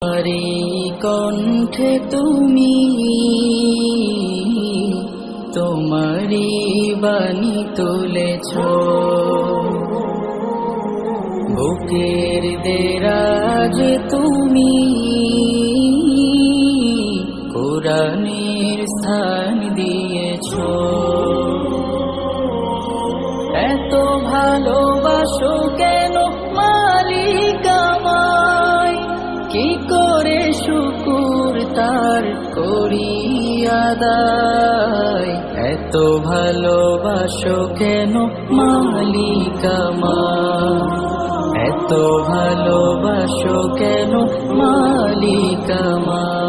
তোমারি কণ্ঠে তুমি তোমারি বাণী তুলেছ, বুকের দেরাজ তুমি কোরআনের স্থান দিয়েছ। এত ভালোবাসো কেন মালিক আমায়, কি করে শুকুর তার করি আদায়। এত ভালোবাসো কেন মালিক আমায়, এত ভালোবাসো কেন মালিক আমায়।